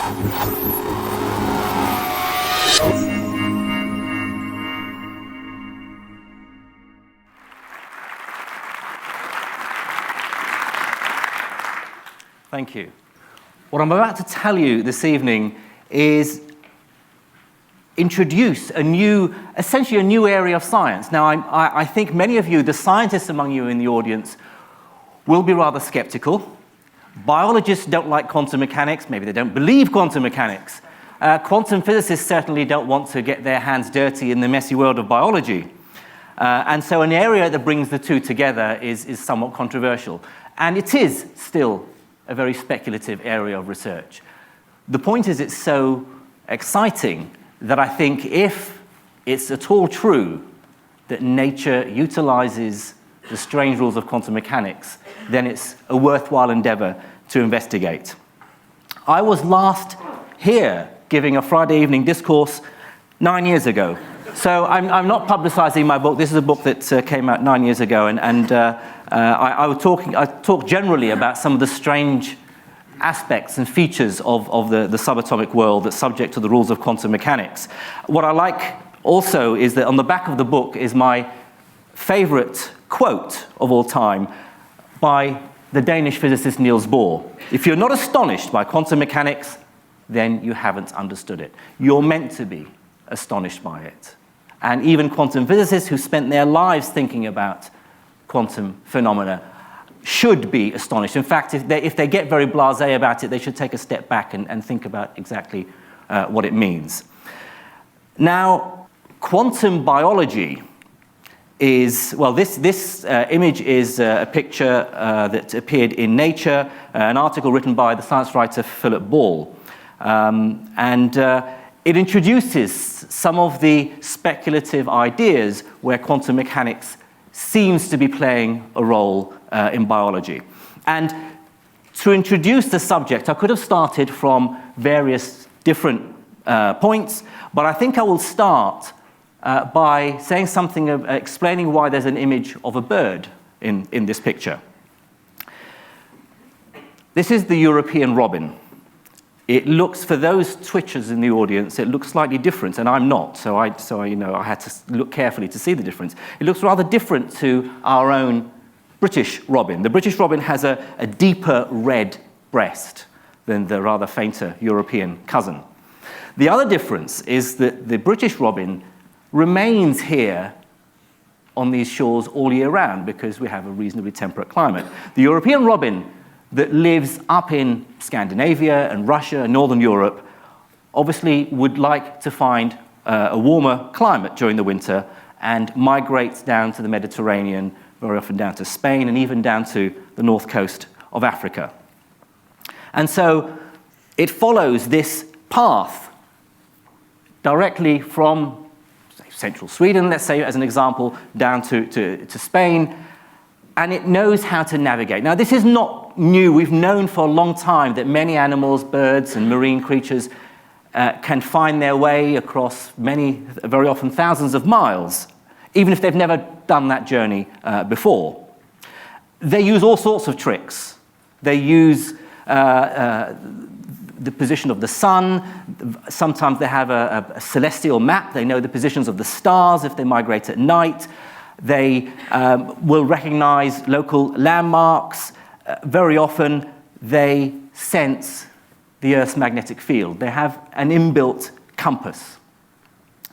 Thank you. What I'm about to tell you this evening is introduce essentially a new area of science. Now, I think many of you, the scientists among you in the audience, will be rather skeptical. Biologists don't like quantum mechanics. Maybe they don't believe quantum mechanics. Quantum physicists certainly don't want to get their hands dirty in the messy world of biology. And so an area that brings the two together is somewhat controversial. And it is still a very speculative area of research. The point is, it's so exciting that I think if it's at all true that nature utilizes the strange rules of quantum mechanics, then it's a worthwhile endeavor to investigate. I was last here giving a Friday evening discourse 9 years ago. So I'm not publicizing my book. This is a book that came out 9 years ago, and I talked generally about some of the strange aspects and features of the subatomic world that's subject to the rules of quantum mechanics. What I like also is that on the back of the book is my favorite quote of all time by the Danish physicist Niels Bohr. If you're not astonished by quantum mechanics, then you haven't understood it. You're meant to be astonished by it. And even quantum physicists who spent their lives thinking about quantum phenomena should be astonished. In fact, if they get very blasé about it, they should take a step back and think about exactly what it means. Now, quantum biology is, well, this image is a picture that appeared in Nature, an article written by the science writer Philip Ball. It introduces some of the speculative ideas where quantum mechanics seems to be playing a role in biology. And to introduce the subject, I could have started from various different points, but I think I will start by saying something, explaining why there's an image of a bird in this picture. This is the European robin. It looks, for those twitchers in the audience, it looks slightly different, and I'm not, so I had to look carefully to see the difference. It looks rather different to our own British robin. The British robin has a deeper red breast than the rather fainter European cousin. The other difference is that the British robin remains here on these shores all year round because we have a reasonably temperate climate. The European robin that lives up in Scandinavia and Russia and Northern Europe obviously would like to find a warmer climate during the winter and migrates down to the Mediterranean, very often down to Spain and even down to the north coast of Africa. And so it follows this path directly from, say, central Sweden, let's say as an example, down to Spain, and it knows how to navigate. Now, this is not new. We've known for a long time that many animals, birds, and marine creatures can find their way across very often thousands of miles, even if they've never done that journey before. They use all sorts of tricks. They use the position of the sun. Sometimes they have a celestial map. They know the positions of the stars if they migrate at night. They will recognize local landmarks. Very often, they sense the Earth's magnetic field. They have an inbuilt compass.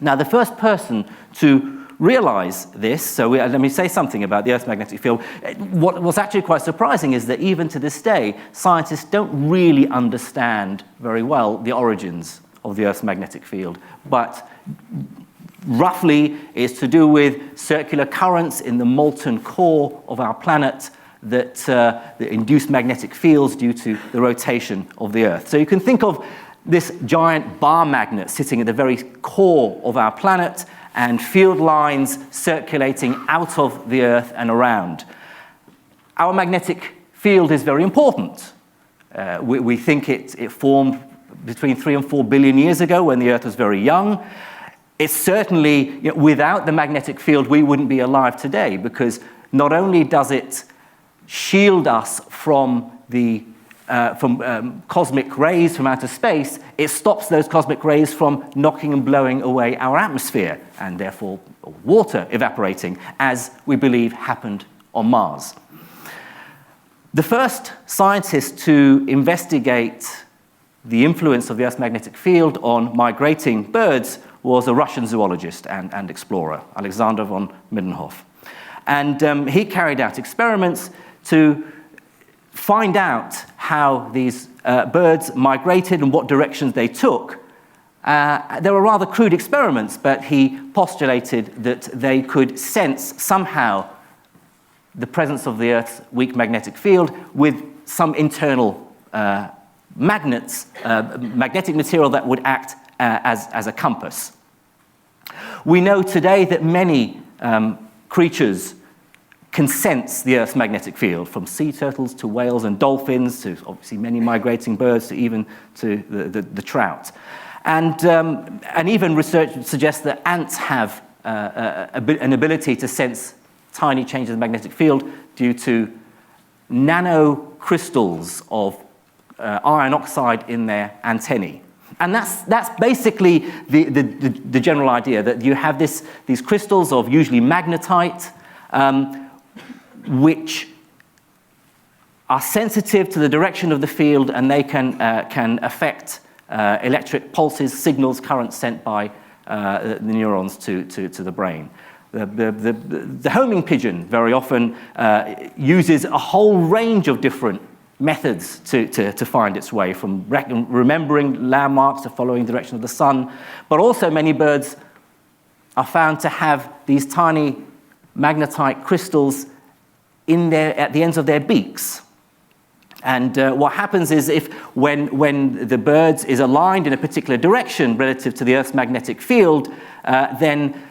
Now, the first person to realize this, so let me say something about the Earth's magnetic field. What's actually quite surprising is that even to this day, scientists don't really understand very well the origins of the Earth's magnetic field. But roughly, it's to do with circular currents in the molten core of our planet that induce magnetic fields due to the rotation of the Earth. So you can think of this giant bar magnet sitting at the very core of our planet and field lines circulating out of the Earth and around. Our magnetic field is very important. We think it formed between 3 and 4 billion years ago when the Earth was very young. It's certainly, without the magnetic field, we wouldn't be alive today, because not only does it shield us from the cosmic rays from outer space, it stops those cosmic rays from knocking and blowing away our atmosphere, and therefore water evaporating, as we believe happened on Mars. The first scientist to investigate the influence of the Earth's magnetic field on migrating birds was a Russian zoologist and explorer, Alexander von Middendorf. And he carried out experiments to find out how these birds migrated and what directions they took. They were rather crude experiments, but he postulated that they could sense somehow the presence of the Earth's weak magnetic field with some internal magnetic material that would act as a compass. We know today that many creatures can sense the Earth's magnetic field, from sea turtles to whales and dolphins to obviously many migrating birds to even to the trout. And even research suggests that ants have an ability to sense tiny changes in the magnetic field due to nanocrystals of iron oxide in their antennae. And that's basically the general idea, that you have these crystals of usually magnetite, which are sensitive to the direction of the field, and they can affect electric pulses, signals, currents sent by the neurons to the brain. The homing pigeon very often uses a whole range of different methods to find its way, from remembering landmarks to following the direction of the sun. But also many birds are found to have these tiny magnetite crystals at the ends of their beaks. And what happens is, when the bird is aligned in a particular direction relative to the Earth's magnetic field, then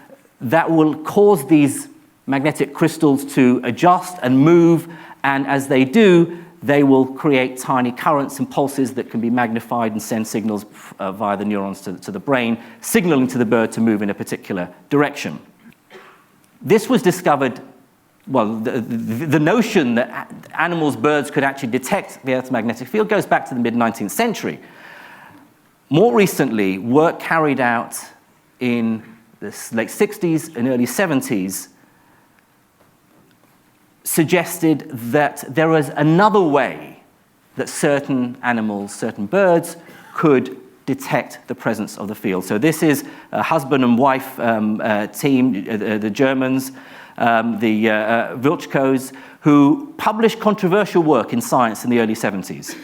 that will cause these magnetic crystals to adjust and move, and as they do, they will create tiny currents and pulses that can be magnified and send signals via the neurons to the brain, signaling to the bird to move in a particular direction. This was discovered, well, the notion that animals, birds, could actually detect the Earth's magnetic field goes back to the mid-19th century. More recently, work carried out in the late 60s and early 70s suggested that there was another way that certain animals, certain birds, could detect the presence of the field. So this is a husband and wife team, the Germans, the Wilczkos, who published controversial work in Science in the early 70s.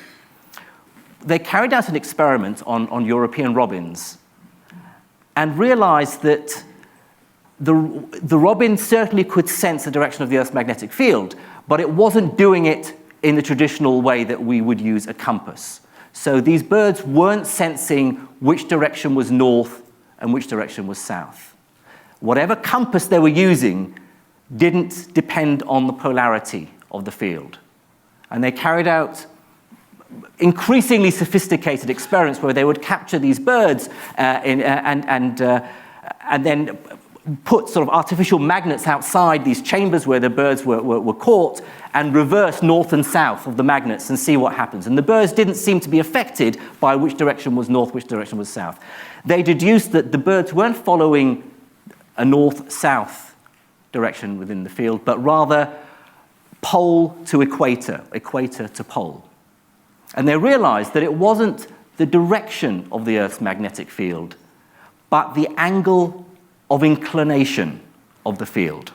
They carried out an experiment on European robins and realized that the robin certainly could sense the direction of the Earth's magnetic field, but it wasn't doing it in the traditional way that we would use a compass. So these birds weren't sensing which direction was north and which direction was south. Whatever compass they were using didn't depend on the polarity of the field. And they carried out increasingly sophisticated experiments where they would capture these birds and then put sort of artificial magnets outside these chambers where the birds were caught, and reverse north and south of the magnets and see what happens. And the birds didn't seem to be affected by which direction was north, which direction was south. They deduced that the birds weren't following a north-south direction within the field, but rather pole to equator, equator to pole. And they realized that it wasn't the direction of the Earth's magnetic field, but the angle of inclination of the field.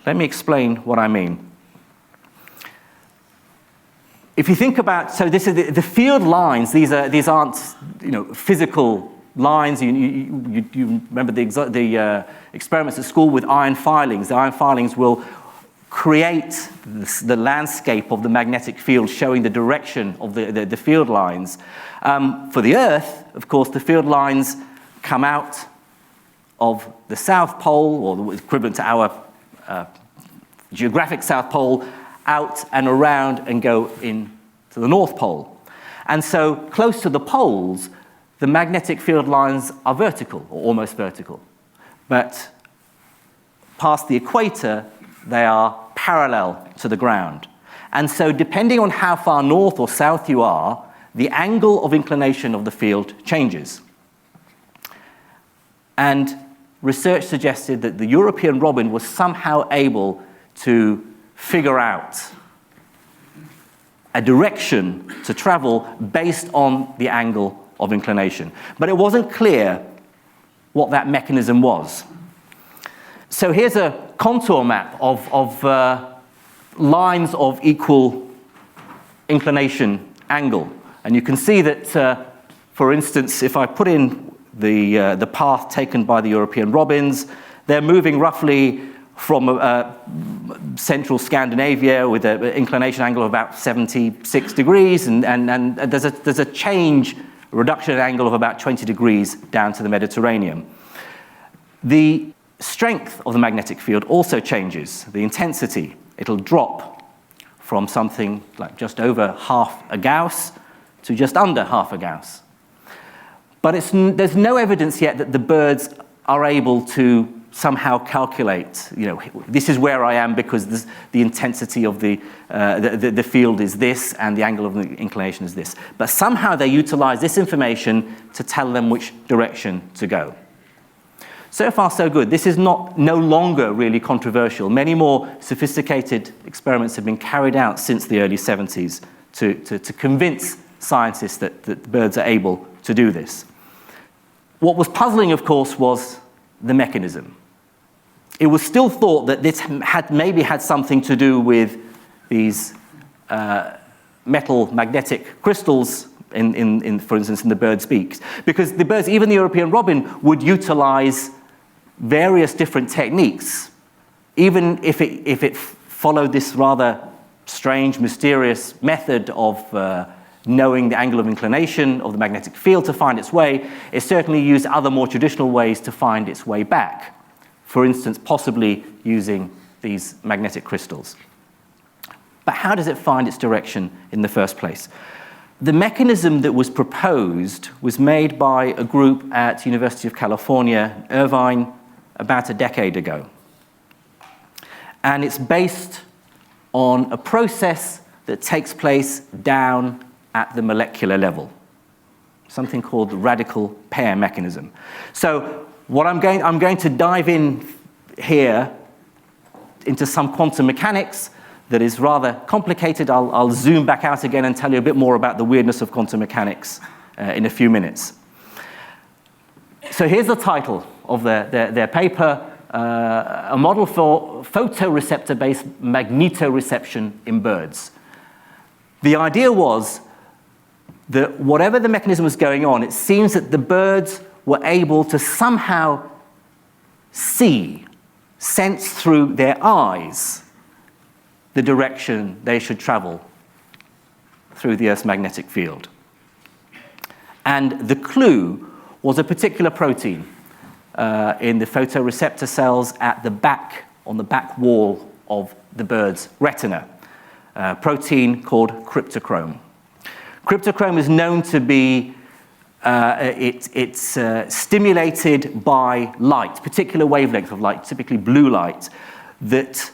Let me explain what I mean. If you think about, so this is the field lines. These aren't physical lines. You remember the experiments at school with iron filings. The iron filings will create the landscape of the magnetic field, showing the direction of the field lines. For the Earth, of course, the field lines come out of the South Pole, or the equivalent to our geographic South Pole, out and around and go in to the North Pole. And so close to the poles, the magnetic field lines are vertical, or almost vertical. But past the equator, they are parallel to the ground. And so depending on how far north or south you are, the angle of inclination of the field changes. And research suggested that the European robin was somehow able to figure out a direction to travel based on the angle of inclination. But it wasn't clear what that mechanism was. So here's a contour map of lines of equal inclination angle. And you can see that, for instance, if I put in the path taken by the European robins, they're moving roughly from central Scandinavia with an inclination angle of about 76 degrees, and there's a change, a reduction in angle of about 20 degrees down to the Mediterranean. The strength of the magnetic field also changes, the intensity. It'll drop from something like just over half a Gauss to just under half a Gauss. But there's no evidence yet that the birds are able to somehow calculate, this is where I am because the intensity of the field is this and the angle of the inclination is this. But somehow they utilize this information to tell them which direction to go. So far, so good. This is no longer really controversial. Many more sophisticated experiments have been carried out since the early 70s to convince scientists that birds are able to do this. What was puzzling, of course, was the mechanism. It was still thought that this maybe had something to do with these metal magnetic crystals, for instance, in the bird's beaks. Because the birds, even the European robin, would utilize various different techniques, even if it followed this rather strange, mysterious method of knowing the angle of inclination of the magnetic field to find its way. It certainly used other more traditional ways to find its way back. For instance, possibly using these magnetic crystals. But how does it find its direction in the first place? The mechanism that was proposed was made by a group at University of California, Irvine, about a decade ago. And it's based on a process that takes place down at the molecular level, something called the radical pair mechanism. So what I'm going to dive in here into some quantum mechanics that is rather complicated. I'll zoom back out again and tell you a bit more about the weirdness of quantum mechanics in a few minutes. So here's the title of their paper, a model for photoreceptor-based magnetoreception in birds. The idea was that whatever the mechanism was going on, it seems that the birds were able to somehow sense through their eyes the direction they should travel through the Earth's magnetic field. And the clue was a particular protein in the photoreceptor cells at the back, on the back wall of the bird's retina, a protein called cryptochrome. Cryptochrome is known to be it's stimulated by light, particular wavelength of light, typically blue light, that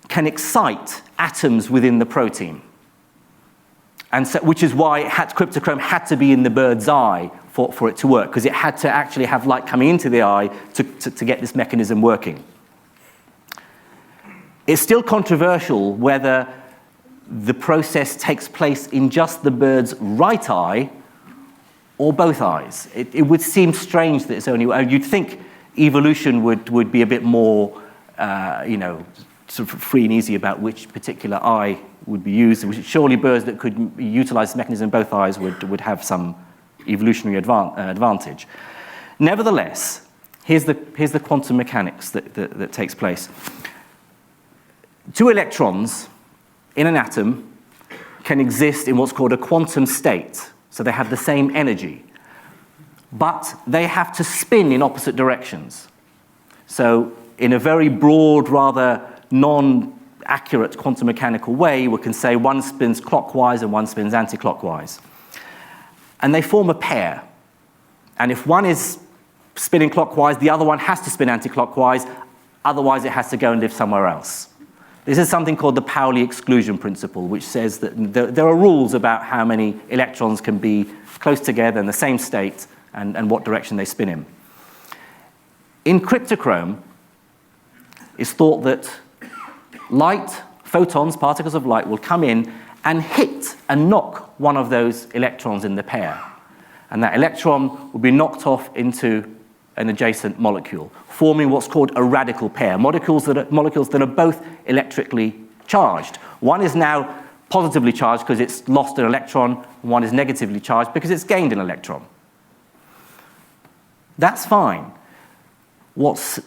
can excite atoms within the protein. And so, which is why cryptochrome had to be in the bird's eye for it to work, because it had to actually have light coming into the eye to get this mechanism working. It's still controversial whether the process takes place in just the bird's right eye or both eyes. It would seem strange that it's only, you'd think evolution would be a bit more, sort of free and easy about which particular eye would be used. Surely birds that could utilize the mechanism in both eyes would have some evolutionary advantage. Nevertheless, here's the quantum mechanics that takes place. Two electrons in an atom can exist in what's called a quantum state. So they have the same energy, but they have to spin in opposite directions. So in a very broad, rather non-accurate quantum mechanical way, we can say one spins clockwise and one spins anti-clockwise. And they form a pair. And if one is spinning clockwise, the other one has to spin anti-clockwise, otherwise it has to go and live somewhere else. This is something called the Pauli exclusion principle, which says that there are rules about how many electrons can be close together in the same state and what direction they spin in. In cryptochrome, it's thought that light, photons, particles of light, will come in and hit and knock one of those electrons in the pair. And that electron will be knocked off into an adjacent molecule, forming what's called a radical pair, molecules that are both electrically charged. One is now positively charged because it's lost an electron, and one is negatively charged because it's gained an electron. That's fine. What's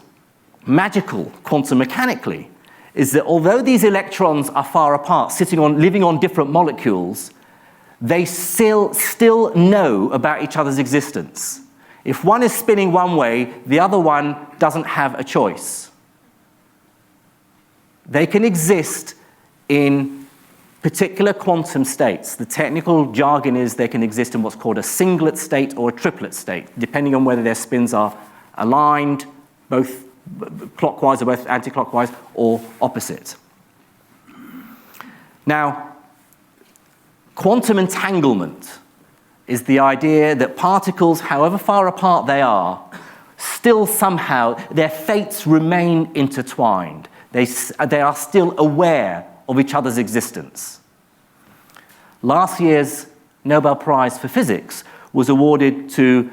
magical quantum mechanically is that although these electrons are far apart, living on different molecules, they still know about each other's existence. If one is spinning one way, the other one doesn't have a choice. They can exist in particular quantum states. The technical jargon is they can exist in what's called a singlet state or a triplet state, depending on whether their spins are aligned, both clockwise or both anti-clockwise, or opposite. Now, quantum entanglement is the idea that particles, however far apart they are, still somehow, their fates remain intertwined. They are still aware of each other's existence. Last year's Nobel Prize for Physics was awarded to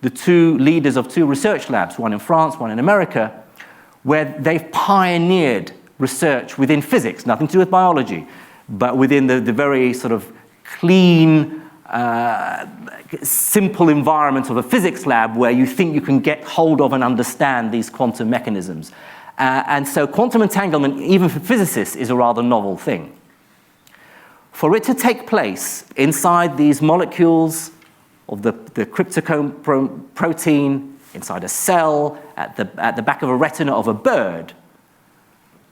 the two leaders of two research labs, one in France, one in America, where they've pioneered research within physics, nothing to do with biology, but within the very sort of clean, simple environment of a physics lab where you think you can get hold of and understand these quantum mechanisms. And so quantum entanglement, even for physicists, is a rather novel thing. For it to take place inside these molecules of the cryptochrome protein, inside a cell, at the back of a retina of a bird,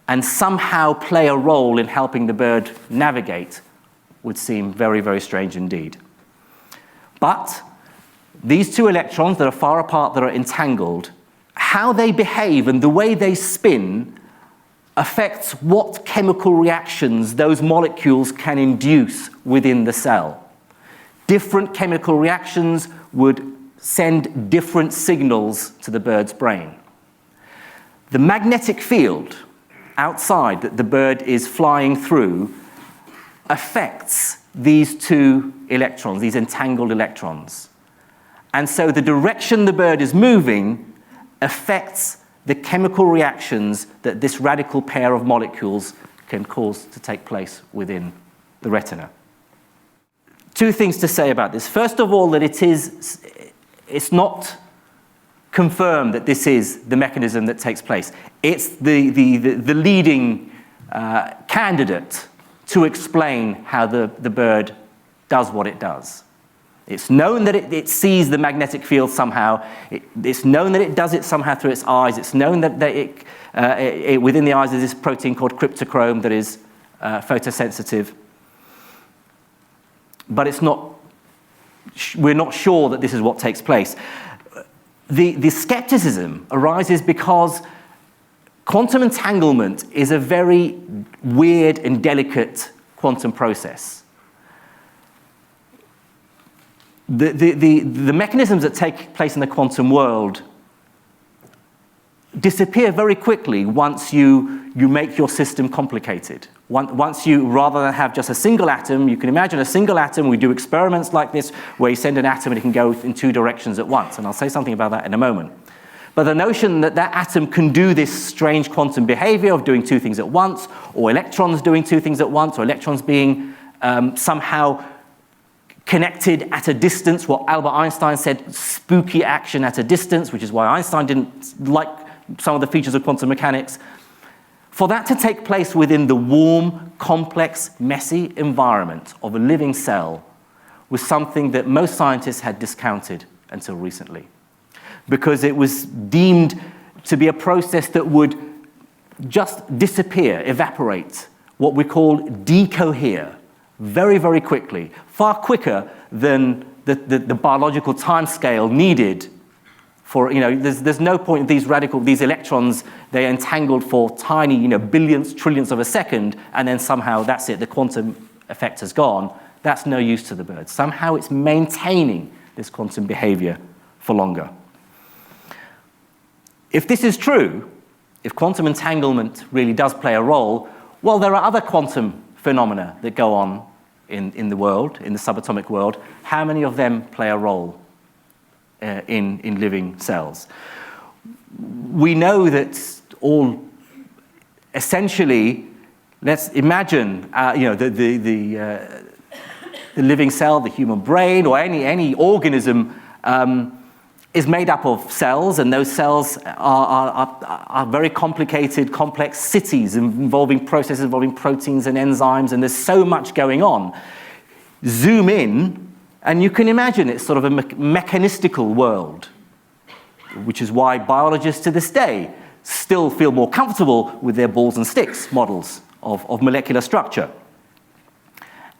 and somehow play a role in helping the bird navigate would seem very, very strange indeed. But these two electrons that are far apart, that are entangled, how they behave and the way they spin affects what chemical reactions those molecules can induce within the cell. Different chemical reactions would send different signals to the bird's brain. The magnetic field outside that the bird is flying through affects these two electrons, these entangled electrons. And so the direction the bird is moving affects the chemical reactions that this radical pair of molecules can cause to take place within the retina. Two things to say about this. First of all, that it's not confirmed that this is the mechanism that takes place. It's the leading candidate to explain how the bird does what it does. It's known that it sees the magnetic field somehow. It's known that it does it somehow through its eyes. It's known that within the eyes is this protein called cryptochrome that is photosensitive. But we're not sure that this is what takes place. The skepticism arises because quantum entanglement is a very weird and delicate quantum process. The mechanisms that take place in the quantum world disappear very quickly once you make your system complicated. Once you, rather than have just a single atom, you can imagine a single atom. We do experiments like this where you send an atom and it can go in two directions at once, and I'll say something about that in a moment. But the notion that that atom can do this strange quantum behavior of doing two things at once, or electrons doing two things at once, or electrons being somehow connected at a distance, what Albert Einstein said, spooky action at a distance, which is why Einstein didn't like some of the features of quantum mechanics. For that to take place within the warm, complex, messy environment of a living cell was something that most scientists had discounted until recently, because it was deemed to be a process that would just disappear, evaporate, what we call decohere, very, very quickly, far quicker than the biological timescale needed There's no point in these electrons, they're entangled for tiny, billionths, trillionths of a second, and then somehow that's it, the quantum effect has gone. That's no use to the bird. Somehow it's maintaining this quantum behavior for longer. If this is true, if quantum entanglement really does play a role, well, there are other quantum phenomena that go on in the world, in the subatomic world. How many of them play a role in living cells? We know that essentially, let's imagine, the living cell, the human brain, or any organism is made up of cells, and those cells are very complicated, complex cities involving processes involving proteins and enzymes, and there's so much going on. Zoom in, and you can imagine it's sort of a mechanistical world, which is why biologists to this day still feel more comfortable with their balls and sticks models of molecular structure.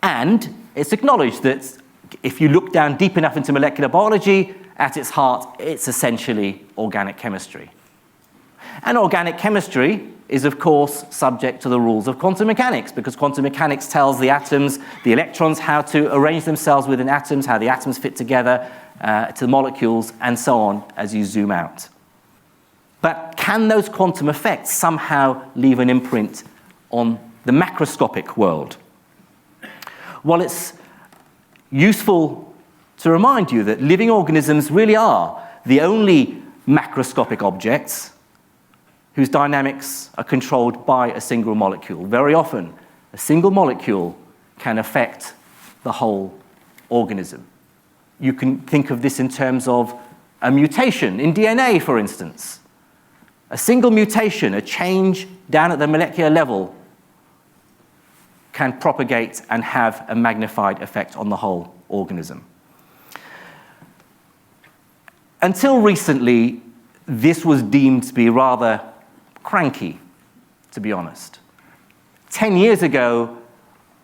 And it's acknowledged that if you look down deep enough into molecular biology, at its heart, it's essentially organic chemistry. And organic chemistry is, of course, subject to the rules of quantum mechanics, because quantum mechanics tells the atoms, the electrons, how to arrange themselves within atoms, how the atoms fit together to the molecules, and so on as you zoom out. But can those quantum effects somehow leave an imprint on the macroscopic world? Well, it's useful to remind you that living organisms really are the only macroscopic objects whose dynamics are controlled by a single molecule. Very often, a single molecule can affect the whole organism. You can think of this in terms of a mutation in DNA, for instance. A single mutation, a change down at the molecular level, can propagate and have a magnified effect on the whole organism. Until recently, this was deemed to be rather cranky, to be honest. 10 years ago,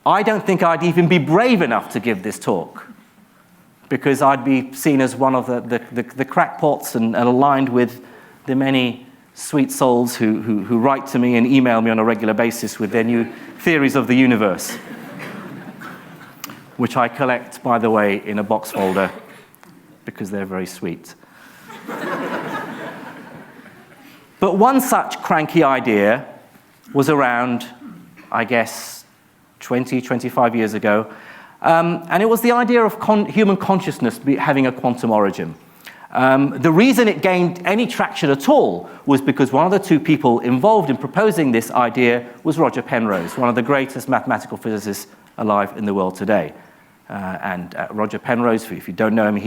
I don't think I'd even be brave enough to give this talk, because I'd be seen as one of the crackpots and aligned with the many sweet souls who write to me and email me on a regular basis with their new theories of the universe, which I collect, by the way, in a box folder, because they're very sweet. But one such cranky idea was around, I guess, 20, 25 years ago, and it was the idea of human consciousness having a quantum origin. The reason it gained any traction at all was because one of the two people involved in proposing this idea was Roger Penrose, one of the greatest mathematical physicists alive in the world today. And Roger Penrose, if you don't know him,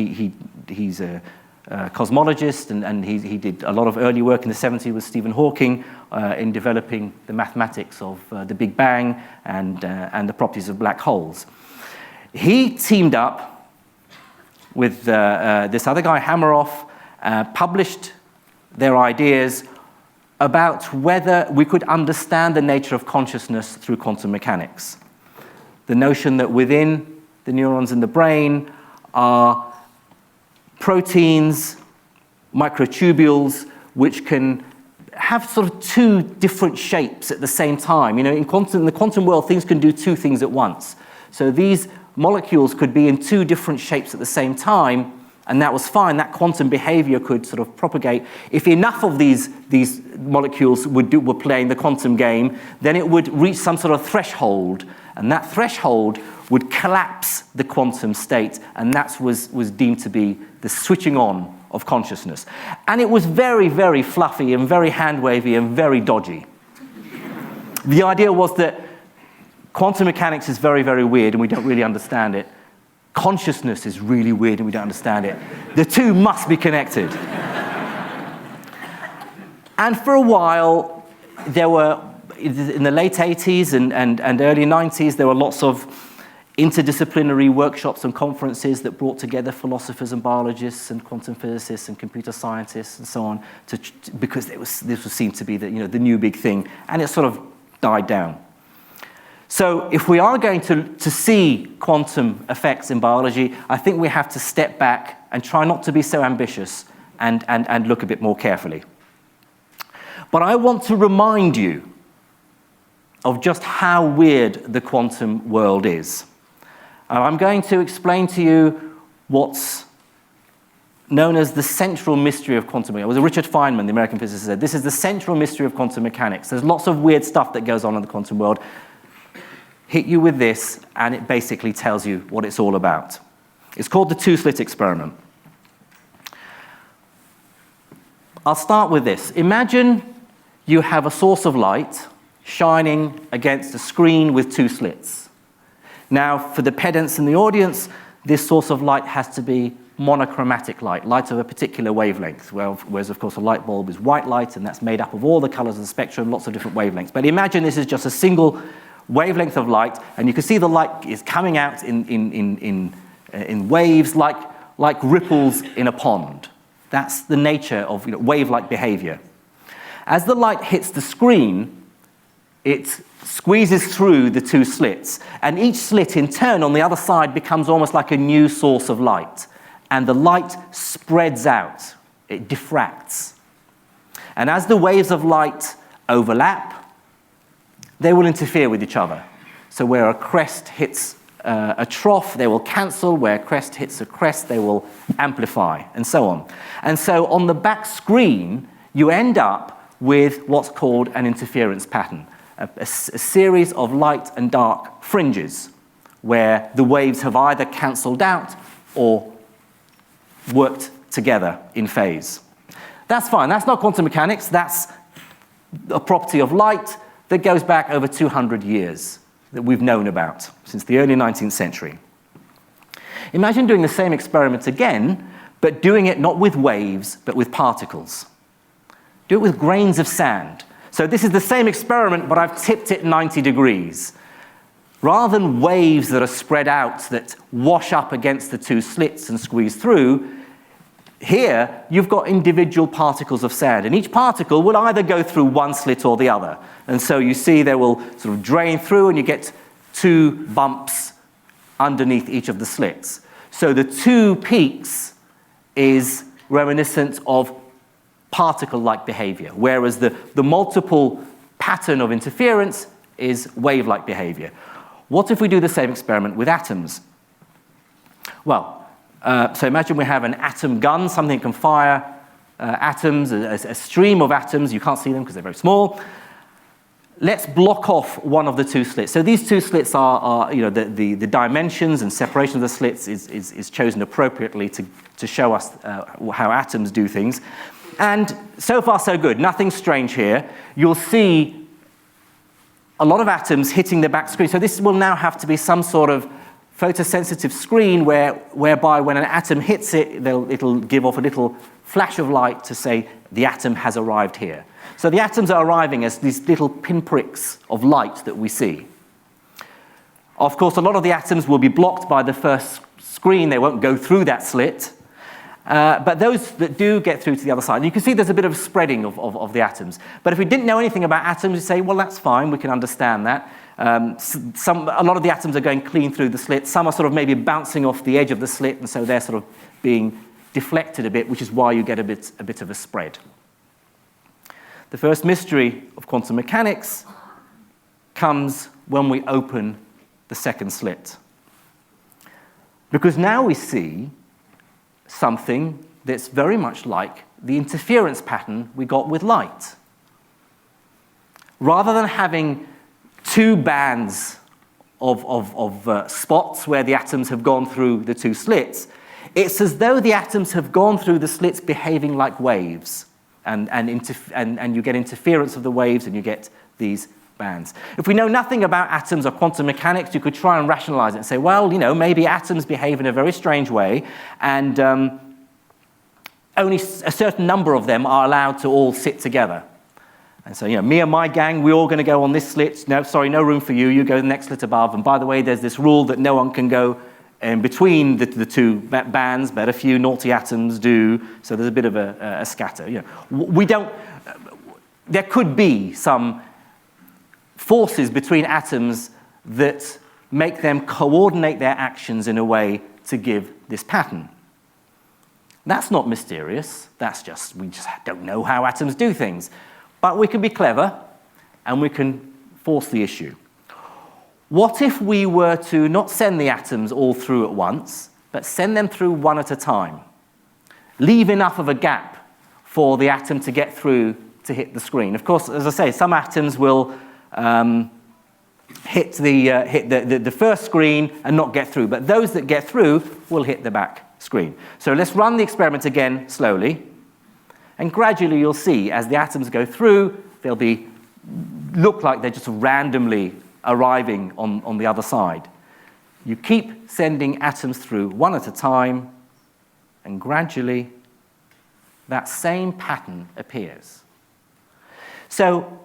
he's a cosmologist, and he did a lot of early work in the 70s with Stephen Hawking in developing the mathematics of the Big Bang and the properties of black holes. He teamed up with this other guy, Hameroff, published their ideas about whether we could understand the nature of consciousness through quantum mechanics. The notion that within the neurons in the brain are proteins, microtubules, which can have sort of two different shapes at the same time. In the quantum world, things can do two things at once. So these molecules could be in two different shapes at the same time, and that was fine. That quantum behavior could sort of propagate. If enough of these molecules were playing the quantum game, then it would reach some sort of threshold, and that threshold would collapse the quantum state, and that was deemed to be the switching on of consciousness. And it was very, very fluffy and very hand-wavy and very dodgy. The idea was that quantum mechanics is very, very weird and we don't really understand it. Consciousness is really weird and we don't understand it. The two must be connected. And for a while, there were, in the late 80s and early 90s, there were lots of interdisciplinary workshops and conferences that brought together philosophers and biologists and quantum physicists and computer scientists and so on, because this was seen to be the new big thing, and it sort of died down. So if we are going to see quantum effects in biology, I think we have to step back and try not to be so ambitious and look a bit more carefully. But I want to remind you of just how weird the quantum world is. And I'm going to explain to you what's known as the central mystery of quantum mechanics. It was Richard Feynman, the American physicist, said, this is the central mystery of quantum mechanics. There's lots of weird stuff that goes on in the quantum world. Hit you with this, and it basically tells you what it's all about. It's called the two-slit experiment. I'll start with this. Imagine you have a source of light shining against a screen with two slits. Now, for the pedants in the audience, this source of light has to be monochromatic light, light of a particular wavelength, whereas, of course, a light bulb is white light, and that's made up of all the colors of the spectrum, lots of different wavelengths. But imagine this is just a single wavelength of light, and you can see the light is coming out in waves like ripples in a pond. That's the nature of wave-like behavior. As the light hits the screen, it squeezes through the two slits, and each slit in turn on the other side becomes almost like a new source of light, and the light spreads out, it diffracts. And as the waves of light overlap, they will interfere with each other. So where a crest hits a trough, they will cancel. Where a crest hits a crest, they will amplify, and so on. And so on the back screen, you end up with what's called an interference pattern, a series of light and dark fringes, where the waves have either cancelled out or worked together in phase. That's fine. That's not quantum mechanics. That's a property of light that goes back over 200 years that we've known about since the early 19th century. Imagine doing the same experiment again, but doing it not with waves, but with particles. Do it with grains of sand. So this is the same experiment, but I've tipped it 90 degrees. Rather than waves that are spread out that wash up against the two slits and squeeze through, here you've got individual particles of sand, and each particle will either go through one slit or the other. And so you see they will sort of drain through, and you get two bumps underneath each of the slits. So the two peaks is reminiscent of particle-like behavior, whereas the multiple pattern of interference is wave-like behavior. What if we do the same experiment with atoms? Well, so imagine we have an atom gun, something that can fire atoms, a stream of atoms. You can't see them because they're very small. Let's block off one of the two slits. So these two slits are the dimensions and separation of the slits is chosen appropriately to show us how atoms do things. And so far, so good. Nothing strange here. You'll see a lot of atoms hitting the back screen. So this will now have to be some sort of photosensitive screen whereby when an atom hits it, it'll give off a little flash of light to say the atom has arrived here. So the atoms are arriving as these little pinpricks of light that we see. Of course, a lot of the atoms will be blocked by the first screen. They won't go through that slit. But those that do get through to the other side, you can see there's a bit of spreading of the atoms. But if we didn't know anything about atoms, we'd say, well, that's fine, we can understand that. A lot of the atoms are going clean through the slit. Some are sort of maybe bouncing off the edge of the slit, and so they're sort of being deflected a bit, which is why you get a bit of a spread. The first mystery of quantum mechanics comes when we open the second slit. Because now we see something that's very much like the interference pattern we got with light. Rather than having two bands of spots where the atoms have gone through the two slits, it's as though the atoms have gone through the slits behaving like waves, and you get interference of the waves, and you get these bands. If we know nothing about atoms or quantum mechanics, you could try and rationalize it and say, well, maybe atoms behave in a very strange way, and only a certain number of them are allowed to all sit together. And so, me and my gang, we're all going to go on this slit. No, sorry, no room for you. You go to the next slit above. And by the way, there's this rule that no one can go in between the two bands, but a few naughty atoms do. So there's a bit of a scatter. We don't. There could be some forces between atoms that make them coordinate their actions in a way to give this pattern. That's not mysterious. We just don't know how atoms do things. But we can be clever, and we can force the issue. What if we were to not send the atoms all through at once, but send them through one at a time? Leave enough of a gap for the atom to get through to hit the screen. Of course, as I say, some atoms will hit the first screen and not get through, but those that get through will hit the back screen. So let's run the experiment again slowly, and gradually you'll see as the atoms go through, they'll look like they're just randomly arriving on the other side. You keep sending atoms through one at a time, and gradually that same pattern appears. So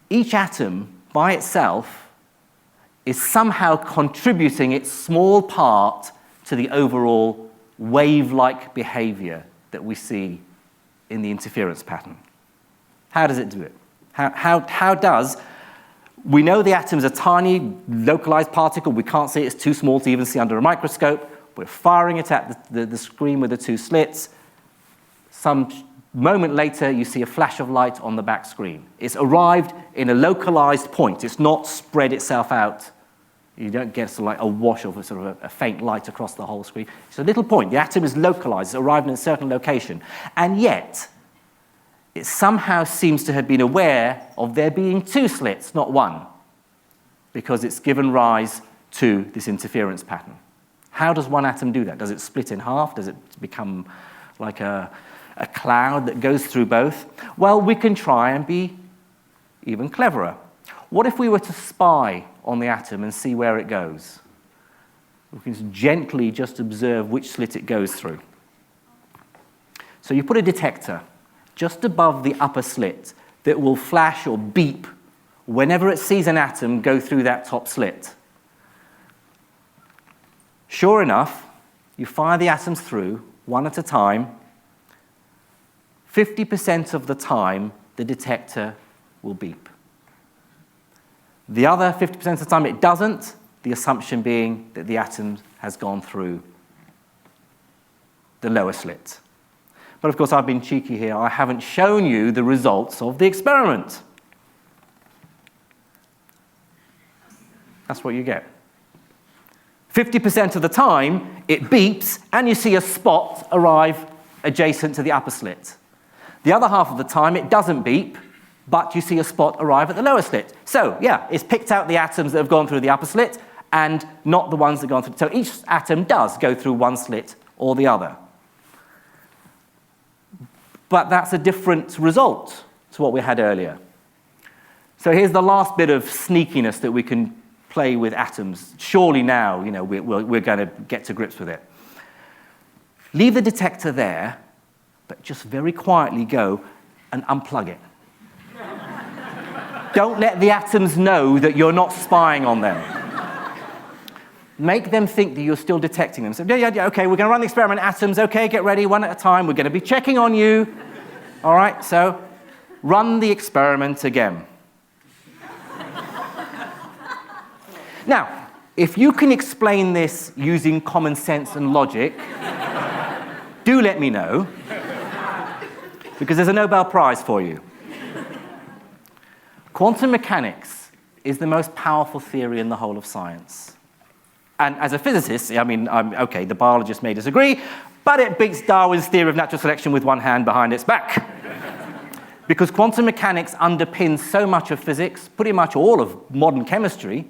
each atom by itself is somehow contributing its small part to the overall wave-like behavior that we see in the interference pattern. How does it do it? How does... We know the atom's a tiny, localized particle. We can't see it. It's too small to even see under a microscope. We're firing it at the screen with the two slits. Some moment later, you see a flash of light on the back screen. It's arrived in a localized point. It's not spread itself out. You don't get sort of like a wash of a faint light across the whole screen. It's a little point. The atom is localized. It's arrived in a certain location. And yet, it somehow seems to have been aware of there being two slits, not one, because it's given rise to this interference pattern. How does one atom do that? Does it split in half? Does it become like a cloud that goes through both? Well, we can try and be even cleverer. What if we were to spy on the atom and see where it goes? We can gently just observe which slit it goes through. So you put a detector just above the upper slit that will flash or beep whenever it sees an atom go through that top slit. Sure enough, you fire the atoms through, one at a time. 50% of the time, the detector will beep. The other 50% of the time it doesn't, the assumption being that the atom has gone through the lower slit. But of course, I've been cheeky here. I haven't shown you the results of the experiment. That's what you get. 50% of the time, it beeps, and you see a spot arrive adjacent to the upper slit. The other half of the time, it doesn't beep, but you see a spot arrive at the lower slit. So, yeah, it's picked out the atoms that have gone through the upper slit and not the ones that have gone through. So each atom does go through one slit or the other. But that's a different result to what we had earlier. So here's the last bit of sneakiness that we can play with atoms. Surely now, we're going to get to grips with it. Leave the detector there, but just very quietly go and unplug it. Don't let the atoms know that you're not spying on them. Make them think that you're still detecting them. So, yeah, okay, we're going to run the experiment. Atoms, okay, get ready, one at a time. We're going to be checking on you. All right, so run the experiment again. Now, if you can explain this using common sense and logic, do let me know, because there's a Nobel Prize for you. Quantum mechanics is the most powerful theory in the whole of science. And as a physicist, okay, the biologists may disagree, but it beats Darwin's theory of natural selection with one hand behind its back. Because quantum mechanics underpins so much of physics, pretty much all of modern chemistry,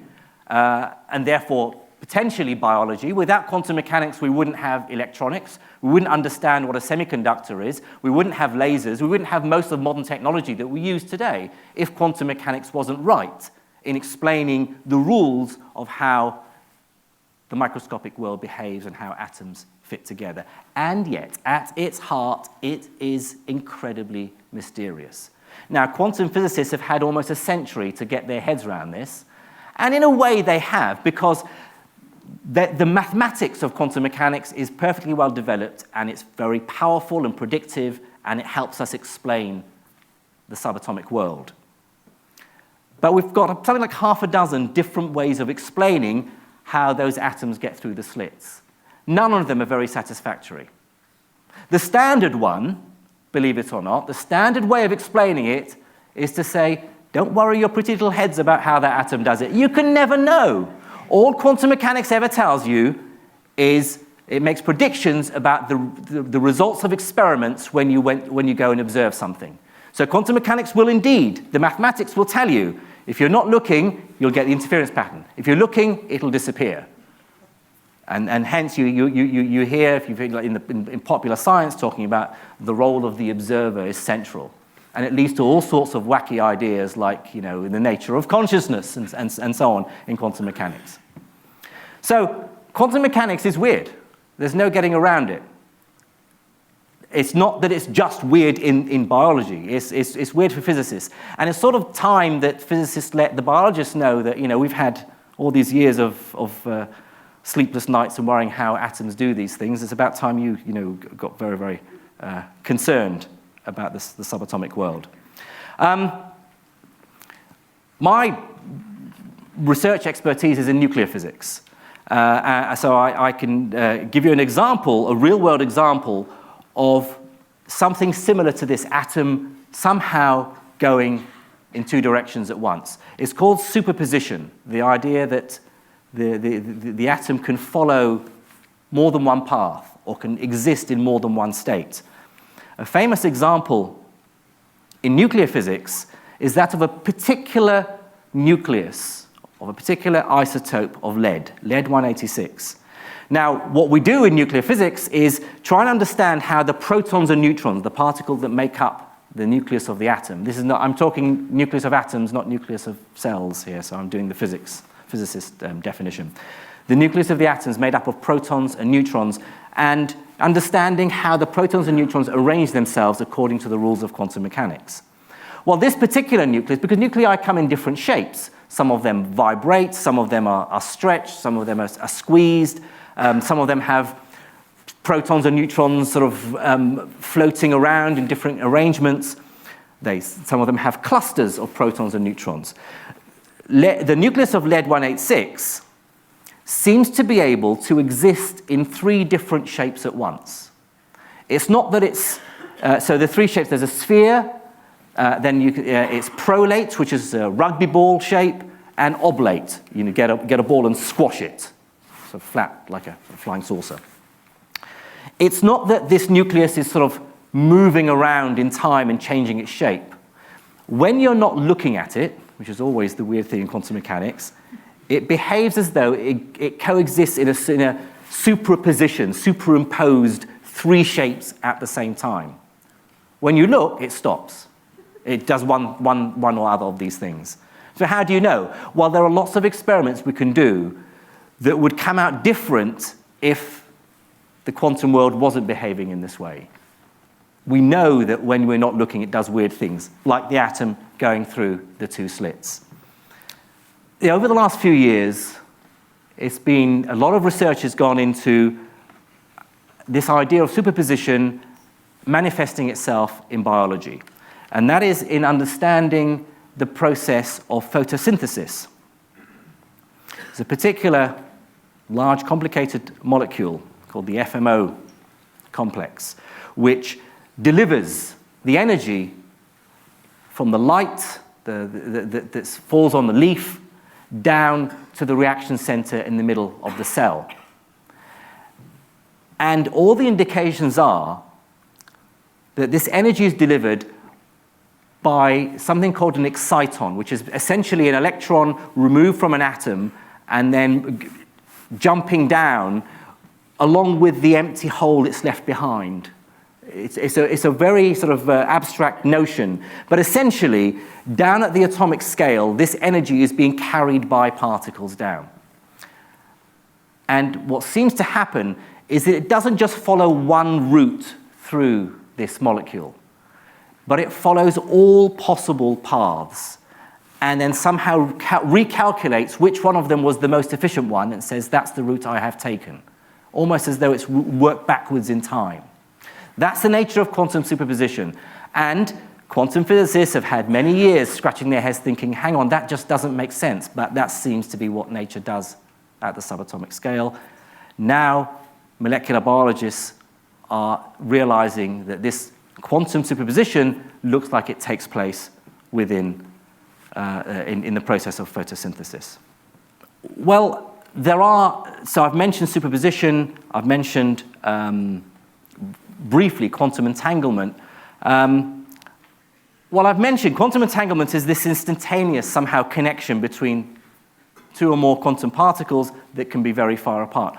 and therefore potentially biology. Without quantum mechanics, we wouldn't have electronics. We wouldn't understand what a semiconductor is. We wouldn't have lasers. We wouldn't have most of modern technology that we use today if quantum mechanics wasn't right in explaining the rules of how the microscopic world behaves and how atoms fit together. And yet, at its heart, it is incredibly mysterious. Now, quantum physicists have had almost a century to get their heads around this, and in a way they have, because the mathematics of quantum mechanics is perfectly well developed, and it's very powerful and predictive, and it helps us explain the subatomic world. But we've got something like half a dozen different ways of explaining how those atoms get through the slits. None of them are very satisfactory. The standard one, believe it or not, the standard way of explaining it is to say, don't worry your pretty little heads about how that atom does it. You can never know. All quantum mechanics ever tells you is it makes predictions about the results of experiments when you go and observe something. So quantum mechanics will indeed, the mathematics will tell you, if you're not looking, you'll get the interference pattern. If you're looking, it'll disappear. And hence you hear, if you've heard in popular science, talking about the role of the observer is central. And it leads to all sorts of wacky ideas like, in the nature of consciousness and so on in quantum mechanics. So quantum mechanics is weird. There's no getting around it. It's not that it's just weird in biology. It's weird for physicists. And it's sort of time that physicists let the biologists know that, we've had all these years of sleepless nights and worrying how atoms do these things. It's about time you got very, very concerned about the subatomic world. My research expertise is in nuclear physics. So I can give you an example, a real-world example of something similar to this atom somehow going in two directions at once. It's called superposition, the idea that the atom can follow more than one path or can exist in more than one state. A famous example in nuclear physics is that of a particular nucleus, of a particular isotope of lead, lead-186. Now, what we do in nuclear physics is try and understand how the protons and neutrons, the particles that make up the nucleus of the atom. I'm talking nucleus of atoms, not nucleus of cells here, so I'm doing the physicist definition. The nucleus of the atom is made up of protons and neutrons, and understanding how the protons and neutrons arrange themselves according to the rules of quantum mechanics. Well, this particular nucleus, because nuclei come in different shapes, some of them vibrate, some of them are stretched, some of them are squeezed, some of them have protons and neutrons sort of floating around in different arrangements. Some of them have clusters of protons and neutrons. The nucleus of lead-186 seems to be able to exist in three different shapes at once. It's not that it's... so the three shapes, there's a sphere, then it's prolate, which is a rugby ball shape, and oblate. Get a ball and squash it, so flat like a flying saucer. It's not that this nucleus is sort of moving around in time and changing its shape. When you're not looking at it, which is always the weird thing in quantum mechanics, it behaves as though it coexists in a superposition, superimposed three shapes at the same time. When you look, it stops. It does one or other of these things. So how do you know? Well, there are lots of experiments we can do that would come out different if the quantum world wasn't behaving in this way. We know that when we're not looking, it does weird things, like the atom going through the two slits. Over the last few years, a lot of research has gone into this idea of superposition manifesting itself in biology. And that is in understanding the process of photosynthesis. There's a particular large, complicated molecule called the FMO complex, which delivers the energy from the light that falls on the leaf down to the reaction center in the middle of the cell. And all the indications are that this energy is delivered by something called an exciton, which is essentially an electron removed from an atom and then jumping down along with the empty hole it's left behind. It's a very sort of abstract notion, but essentially, down at the atomic scale, this energy is being carried by particles down. And what seems to happen is that it doesn't just follow one route through this molecule, but it follows all possible paths and then somehow recalculates which one of them was the most efficient one and says, that's the route I have taken, almost as though it's worked backwards in time. That's the nature of quantum superposition. And quantum physicists have had many years scratching their heads thinking, hang on, that just doesn't make sense, but that seems to be what nature does at the subatomic scale. Now, molecular biologists are realizing that this quantum superposition looks like it takes place within in the process of photosynthesis. Well, so I've mentioned superposition, I've mentioned briefly quantum entanglement. Well, I've mentioned quantum entanglement is this instantaneous somehow connection between two or more quantum particles that can be very far apart.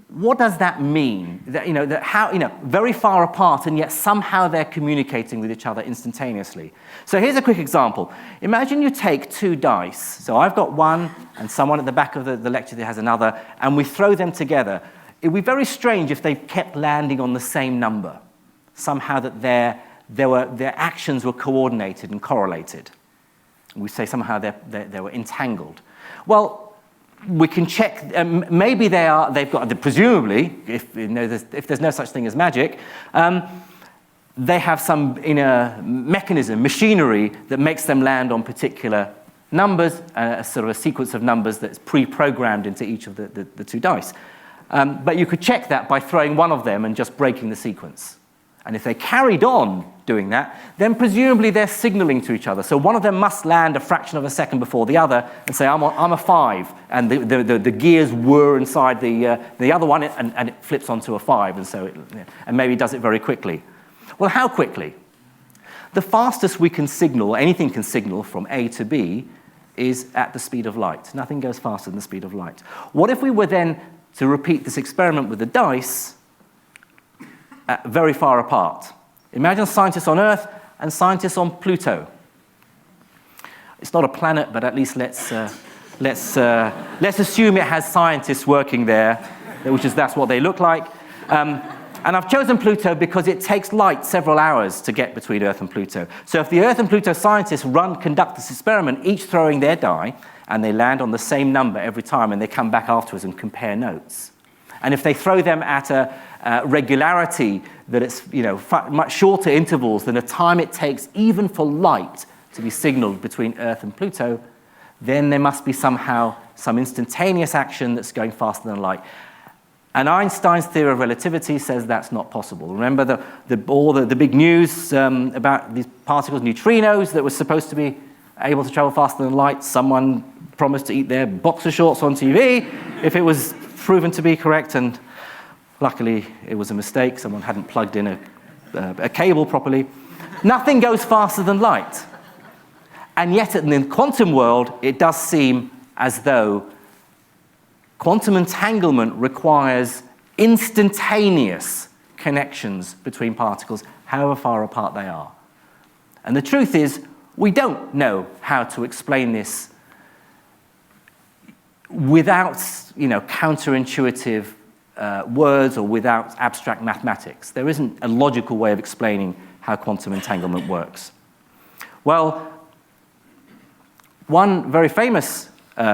What does that mean? Very far apart, and yet somehow they're communicating with each other instantaneously. So here's a quick example. Imagine you take two dice. So I've got one, and someone at the back of the lecture has another, and we throw them together. It would be very strange if they kept landing on the same number. Somehow that their actions were coordinated and correlated. We say somehow they were entangled. Well, we can check. Maybe they've got. Presumably, if there's no such thing as magic, they have some inner mechanism, machinery that makes them land on particular numbers, a sort of a sequence of numbers that's pre-programmed into each of the two dice. But you could check that by throwing one of them and just breaking the sequence. And if they carried on doing that, then presumably they're signaling to each other. So one of them must land a fraction of a second before the other and say, I'm a 5. And the gears whir inside the other one, and it flips onto a 5. And maybe does it very quickly. Well, how quickly? The fastest we can signal, anything can signal from A to B, is at the speed of light. Nothing goes faster than the speed of light. What if we were then to repeat this experiment with the dice very far apart? Imagine scientists on Earth and scientists on Pluto. It's not a planet, but at least let's assume it has scientists working there, that's what they look like. And I've chosen Pluto because it takes light several hours to get between Earth and Pluto. So if the Earth and Pluto scientists conduct this experiment, each throwing their die, and they land on the same number every time, and they come back afterwards and compare notes. And if they throw them at a regularity that it's much shorter intervals than the time it takes even for light to be signaled between Earth and Pluto, then there must be somehow some instantaneous action that's going faster than light. And Einstein's theory of relativity says that's not possible. Remember all the big news about these particles, neutrinos, that were supposed to be able to travel faster than light? Someone promised to eat their boxer shorts on TV if it was proven to be correct, and luckily it was a mistake. Someone hadn't plugged in a cable properly. Nothing goes faster than light. And yet in the quantum world, it does seem as though quantum entanglement requires instantaneous connections between particles, however far apart they are. And the truth is, we don't know how to explain this without counterintuitive words or without abstract mathematics. There isn't a logical way of explaining how quantum entanglement works. Well, one very famous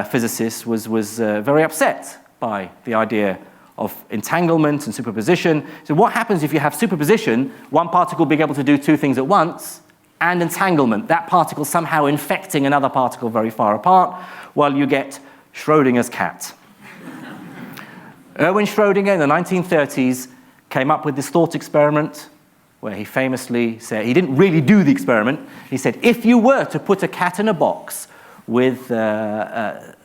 physicist was very upset by the idea of entanglement and superposition. So what happens if you have superposition, one particle being able to do two things at once, and entanglement, that particle somehow infecting another particle very far apart? Well, you get Schrödinger's cat. Erwin Schrödinger in the 1930s came up with this thought experiment where he famously said, he didn't really do the experiment, he said, if you were to put a cat in a box with a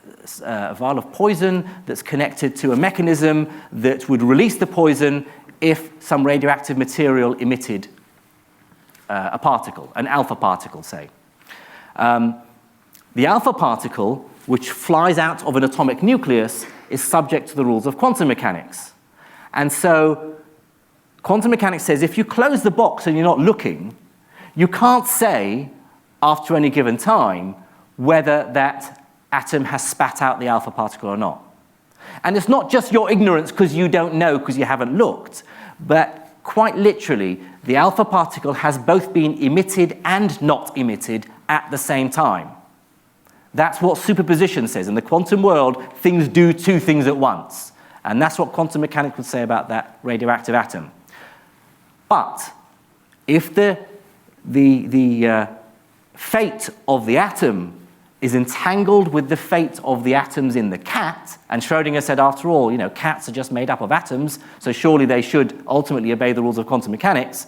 vial of poison that's connected to a mechanism that would release the poison if some radioactive material emitted a particle, an alpha particle, say. The alpha particle, which flies out of an atomic nucleus, is subject to the rules of quantum mechanics. And so quantum mechanics says if you close the box and you're not looking, you can't say after any given time whether that atom has spat out the alpha particle or not. And it's not just your ignorance because you don't know because you haven't looked, but quite literally, the alpha particle has both been emitted and not emitted at the same time. That's what superposition says. In the quantum world, things do two things at once. And that's what quantum mechanics would say about that radioactive atom. But if the fate of the atom is entangled with the fate of the atoms in the cat, and Schrödinger said, after all, cats are just made up of atoms, so surely they should ultimately obey the rules of quantum mechanics,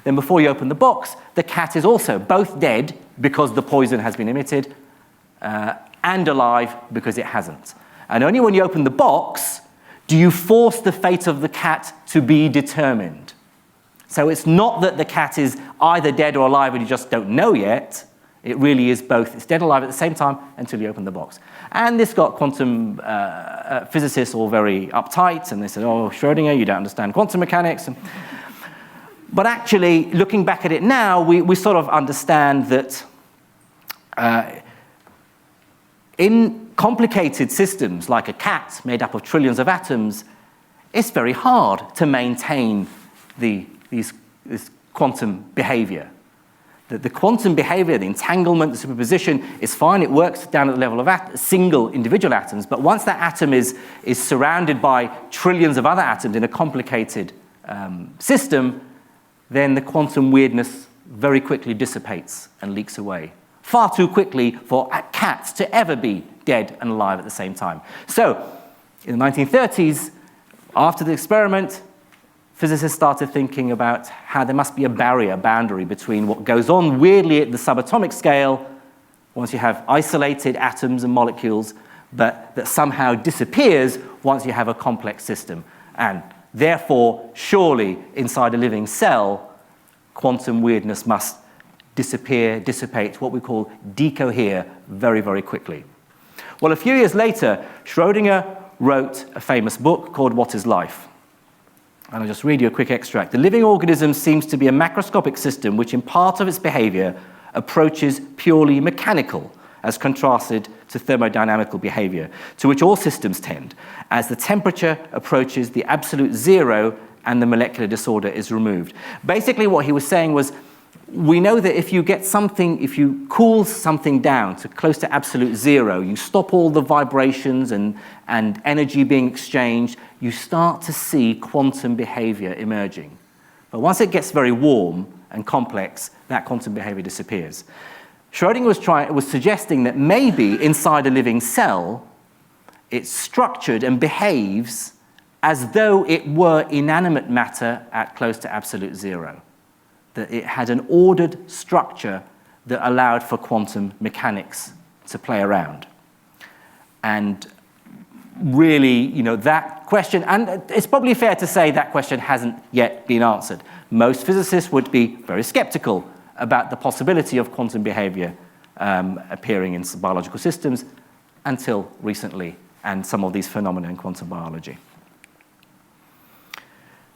then before you open the box, the cat is also both dead because the poison has been emitted, and alive because it hasn't. And only when you open the box do you force the fate of the cat to be determined. So it's not that the cat is either dead or alive and you just don't know yet. It really is both. It's dead and alive at the same time until you open the box. And this got quantum physicists all very uptight, and they said, oh, Schrödinger, you don't understand quantum mechanics. But actually, looking back at it now, we sort of understand that in complicated systems like a cat made up of trillions of atoms, it's very hard to maintain this quantum behavior. The quantum behavior, the entanglement, the superposition is fine. It works down at the level of single individual atoms. But once that atom is surrounded by trillions of other atoms in a complicated system, then the quantum weirdness very quickly dissipates and leaks away. Far too quickly for cats to ever be dead and alive at the same time. So, in the 1930s, after the experiment, physicists started thinking about how there must be a boundary between what goes on weirdly at the subatomic scale, once you have isolated atoms and molecules, but that somehow disappears once you have a complex system. And therefore, surely, inside a living cell, quantum weirdness must disappear, dissipate, what we call decohere, very, very quickly. Well, a few years later, Schrödinger wrote a famous book called What is Life? And I'll just read you a quick extract. The living organism seems to be a macroscopic system which in part of its behavior approaches purely mechanical as contrasted to thermodynamical behavior, to which all systems tend, as the temperature approaches the absolute zero and the molecular disorder is removed. Basically what he was saying was, we know that if you cool something down to close to absolute zero, you stop all the vibrations and energy being exchanged, you start to see quantum behavior emerging. But once it gets very warm and complex, that quantum behavior disappears. Schrödinger was suggesting that maybe inside a living cell, it's structured and behaves as though it were inanimate matter at close to absolute zero. That it had an ordered structure that allowed for quantum mechanics to play around. And really, that question, and it's probably fair to say that question hasn't yet been answered. Most physicists would be very skeptical about the possibility of quantum behavior appearing in biological systems until recently, and some of these phenomena in quantum biology.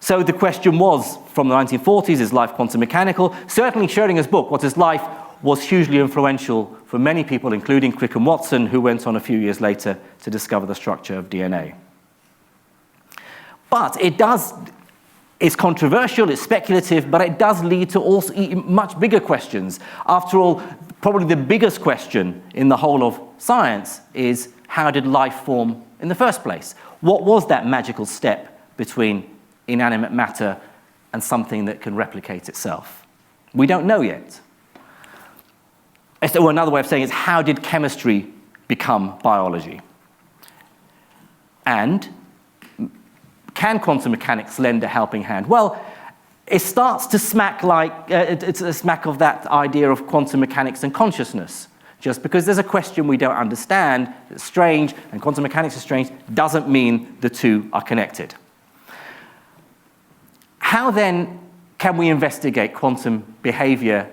So the question was, from the 1940s, is life quantum mechanical? Certainly Schrödinger's book, What is Life?, was hugely influential for many people, including Crick and Watson, who went on a few years later to discover the structure of DNA. But it's controversial, it's speculative, but it does lead to also much bigger questions. After all, probably the biggest question in the whole of science is, how did life form in the first place? What was that magical step between inanimate matter and something that can replicate itself? We don't know yet. Or another way of saying it is, how did chemistry become biology? And can quantum mechanics lend a helping hand? Well, it starts to smack it's a smack of that idea of quantum mechanics and consciousness. Just because there's a question we don't understand, it's strange, and quantum mechanics is strange, doesn't mean the two are connected. How then can we investigate quantum behavior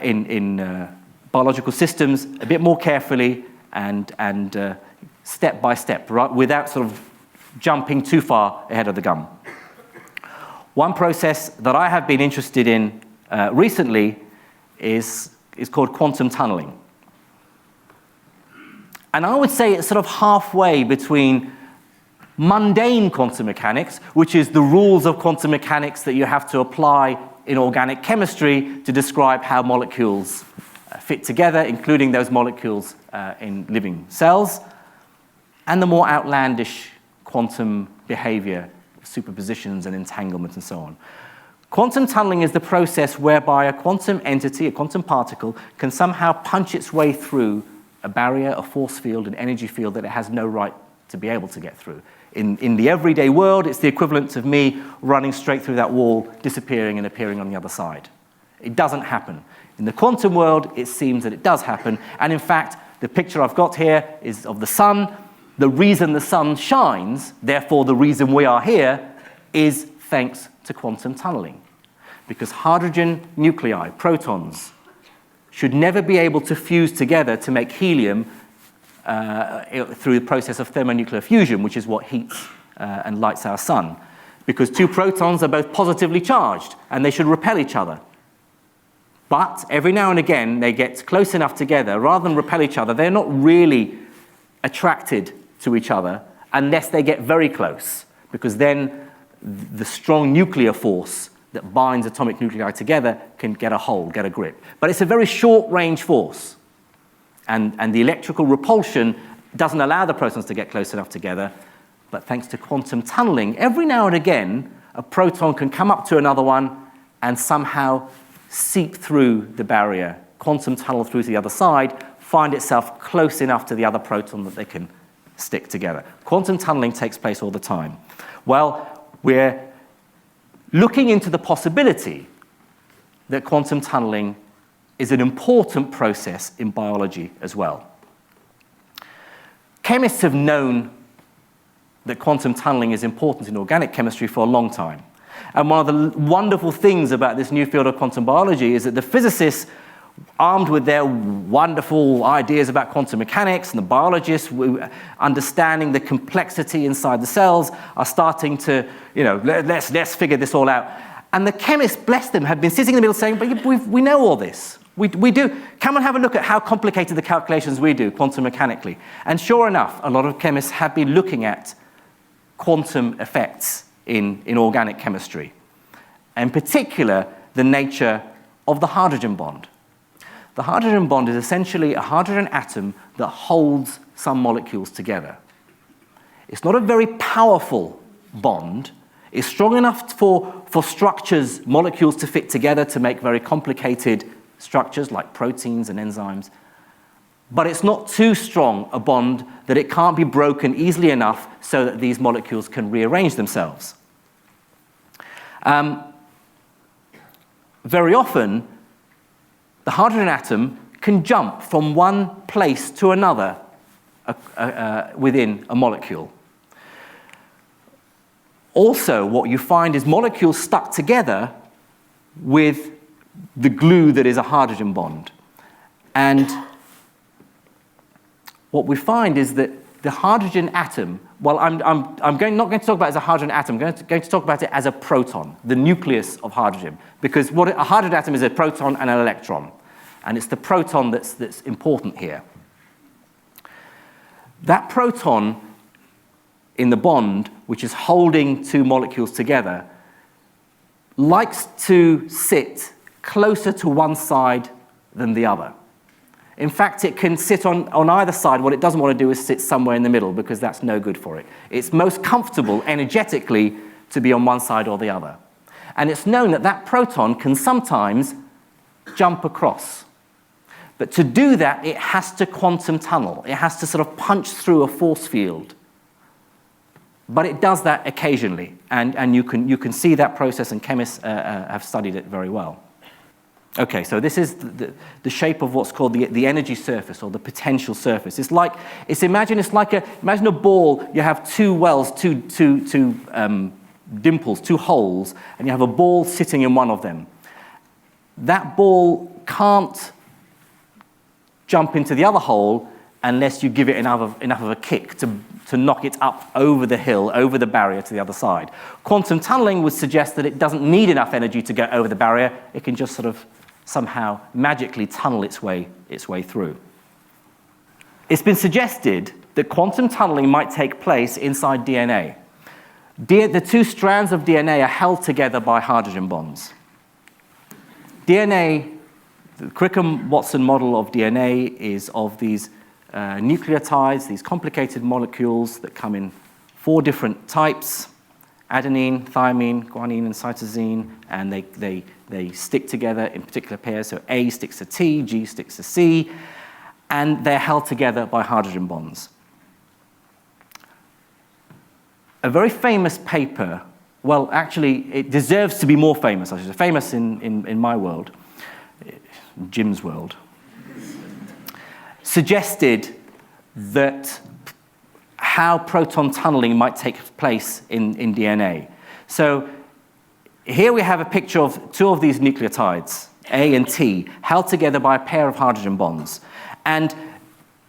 in biological systems a bit more carefully and step by step, right, without sort of jumping too far ahead of the gun? One process that I have been interested in recently is called quantum tunneling. And I would say it's sort of halfway between mundane quantum mechanics, which is the rules of quantum mechanics that you have to apply in organic chemistry to describe how molecules fit together, including those molecules in living cells, and the more outlandish quantum behavior, superpositions and entanglement and so on. Quantum tunneling is the process whereby a quantum entity, a quantum particle, can somehow punch its way through a barrier, a force field, an energy field that it has no right to be able to get through. In the everyday world, it's the equivalent of me running straight through that wall, disappearing and appearing on the other side. It doesn't happen. In the quantum world, it seems that it does happen. And in fact, the picture I've got here is of the sun. The reason the sun shines, therefore the reason we are here, is thanks to quantum tunneling. Because hydrogen nuclei, protons, should never be able to fuse together to make helium through the process of thermonuclear fusion, which is what heats and lights our sun. Because two protons are both positively charged, and they should repel each other. But every now and again, they get close enough together, rather than repel each other, they're not really attracted to each other unless they get very close, because then the strong nuclear force that binds atomic nuclei together can get a hold, get a grip. But it's a very short-range force. And the electrical repulsion doesn't allow the protons to get close enough together. But thanks to quantum tunneling, every now and again, a proton can come up to another one and somehow seep through the barrier, quantum tunnel through to the other side, find itself close enough to the other proton that they can stick together. Quantum tunneling takes place all the time. Well, we're looking into the possibility that quantum tunneling is an important process in biology as well. Chemists have known that quantum tunneling is important in organic chemistry for a long time. And one of the wonderful things about this new field of quantum biology is that the physicists, armed with their wonderful ideas about quantum mechanics, and the biologists understanding the complexity inside the cells, are starting to, let's figure this all out. And the chemists, bless them, have been sitting in the middle saying, but we know all this. We do. Come and have a look at how complicated the calculations we do quantum mechanically. And sure enough, a lot of chemists have been looking at quantum effects in organic chemistry. In particular, the nature of the hydrogen bond. The hydrogen bond is essentially a hydrogen atom that holds some molecules together. It's not a very powerful bond. It's strong enough for structures, molecules to fit together to make very complicated structures like proteins and enzymes. But it's not too strong a bond that it can't be broken easily enough so that these molecules can rearrange themselves. Very often, the hydrogen atom can jump from one place to another within a molecule. Also, what you find is molecules stuck together with the glue that is a hydrogen bond. And what we find is that the hydrogen atom, well, I'm not going to talk about it as a hydrogen atom, I'm going to talk about it as a proton, the nucleus of hydrogen. Because what a hydrogen atom is a proton and an electron. And it's the proton that's important here. That proton in the bond, which is holding two molecules together, likes to sit closer to one side than the other. In fact, it can sit on either side. What it doesn't want to do is sit somewhere in the middle, because that's no good for it. It's most comfortable energetically to be on one side or the other. And it's known that that proton can sometimes jump across. But to do that, it has to quantum tunnel. It has to sort of punch through a force field. But it does that occasionally, and you can see that process, and chemists have studied it very well. Okay, so this is the shape of what's called the energy surface, or the potential surface. Imagine a ball. You have two wells, two dimples, two holes, and you have a ball sitting in one of them. That ball can't jump into the other hole unless you give it enough of a kick to knock it up over the hill, over the barrier to the other side. Quantum tunneling would suggest that it doesn't need enough energy to go over the barrier. It can just sort of somehow magically tunnel its way through. It's been suggested that quantum tunneling might take place inside DNA. The two strands of DNA are held together by hydrogen bonds. DNA, the Crick-Watson model of DNA is of these nucleotides, these complicated molecules that come in 4 different types: adenine, thymine, guanine, and cytosine, and they stick together in particular pairs. So A sticks to T, G sticks to C, and they're held together by hydrogen bonds. A very famous paper, well, actually, it deserves to be more famous. I should say famous in my world, Jim's world, suggested that how proton tunneling might take place in DNA. So here we have a picture of two of these nucleotides, A and T, held together by a pair of hydrogen bonds. And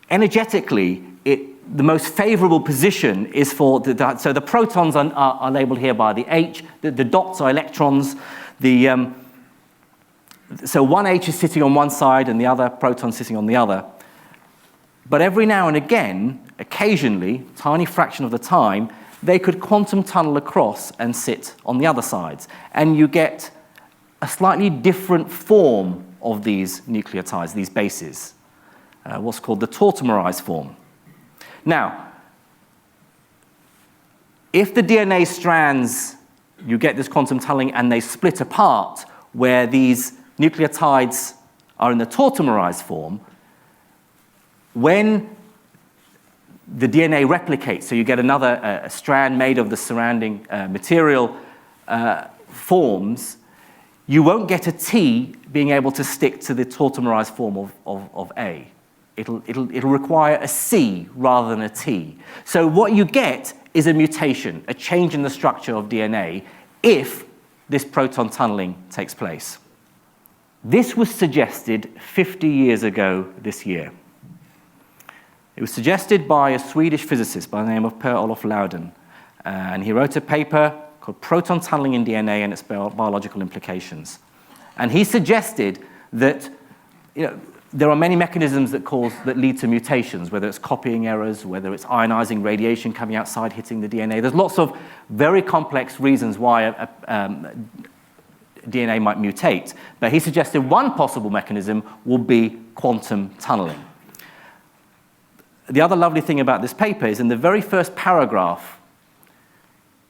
energetically, the most favorable position is for so the protons are labeled here by the H, the dots are electrons, so one H is sitting on one side and the other proton sitting on the other. But every now and again, occasionally, tiny fraction of the time, they could quantum tunnel across and sit on the other sides. And you get a slightly different form of these nucleotides, these bases, what's called the tautomerized form. Now, if the DNA strands, you get this quantum tunneling and they split apart where these nucleotides are in the tautomerized form, when the DNA replicates, so you get another strand made of the surrounding material forms, you won't get a T being able to stick to the tautomerized form of A. It'll require a C rather than a T. So what you get is a mutation, a change in the structure of DNA if this proton tunneling takes place. This was suggested 50 years ago this year. It was suggested by a Swedish physicist by the name of Per-Olof Laudon, and he wrote a paper called Proton Tunneling in DNA and its Biological Implications. And he suggested that there are many mechanisms that lead to mutations, whether it's copying errors, whether it's ionizing radiation coming outside, hitting the DNA. There's lots of very complex reasons why DNA might mutate. But he suggested one possible mechanism will be quantum tunneling. The other lovely thing about this paper is in the very first paragraph,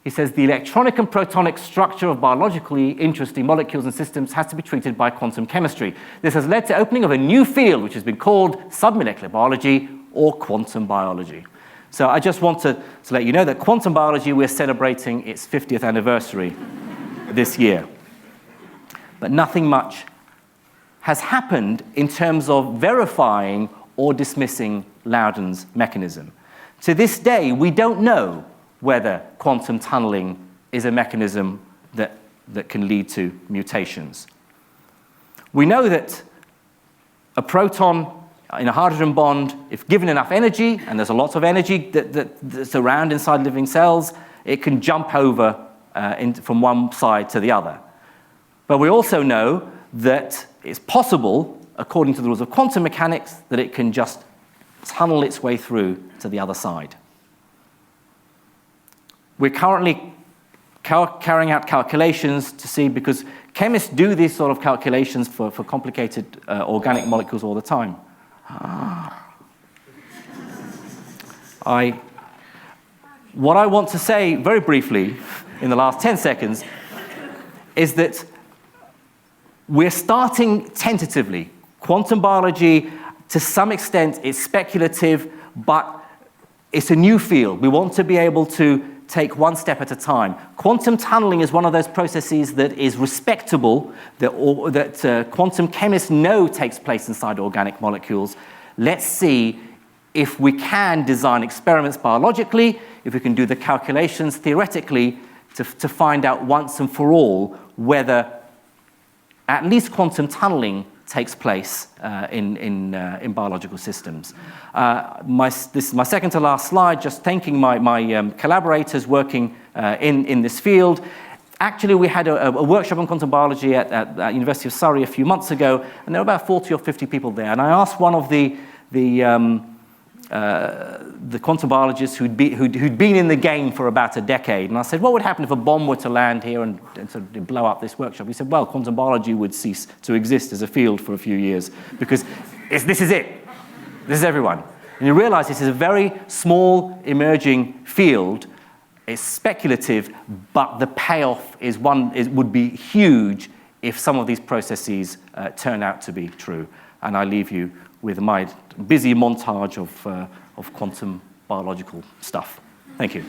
he says the electronic and protonic structure of biologically interesting molecules and systems has to be treated by quantum chemistry. This has led to opening of a new field which has been called submolecular biology or quantum biology. So I just want to let you know that quantum biology, we're celebrating its 50th anniversary this year. But nothing much has happened in terms of verifying or dismissing Laudon's mechanism. To this day, we don't know whether quantum tunneling is a mechanism that can lead to mutations. We know that a proton in a hydrogen bond, if given enough energy, and there's a lot of energy that's around inside living cells, it can jump over from one side to the other. But we also know that it's possible, according to the rules of quantum mechanics, that it can just tunnel its way through to the other side. We're currently carrying out calculations to see, because chemists do these sort of calculations for complicated organic molecules all the time. What I want to say very briefly in the last 10 seconds is that we're starting tentatively. Quantum biology, to some extent, is speculative, but it's a new field. We want to be able to take one step at a time. Quantum tunneling is one of those processes that is respectable, that quantum chemists know takes place inside organic molecules. Let's see if we can design experiments biologically, if we can do the calculations theoretically to find out once and for all whether at least quantum tunneling takes place in biological systems. This is my second to last slide, just thanking my collaborators working in this field. Actually, we had a workshop on quantum biology at University of Surrey a few months ago, and there were about 40 or 50 people there. And I asked one of the quantum biologists who'd been in the game for about a decade, and I said, what would happen if a bomb were to land here and sort of blow up this workshop? He said, well, quantum biology would cease to exist as a field for a few years, because this is it. This is everyone. And you realize this is a very small, emerging field. It's speculative, but the payoff would be huge if some of these processes turn out to be true. And I leave you with my busy montage of quantum biological stuff. Thank you.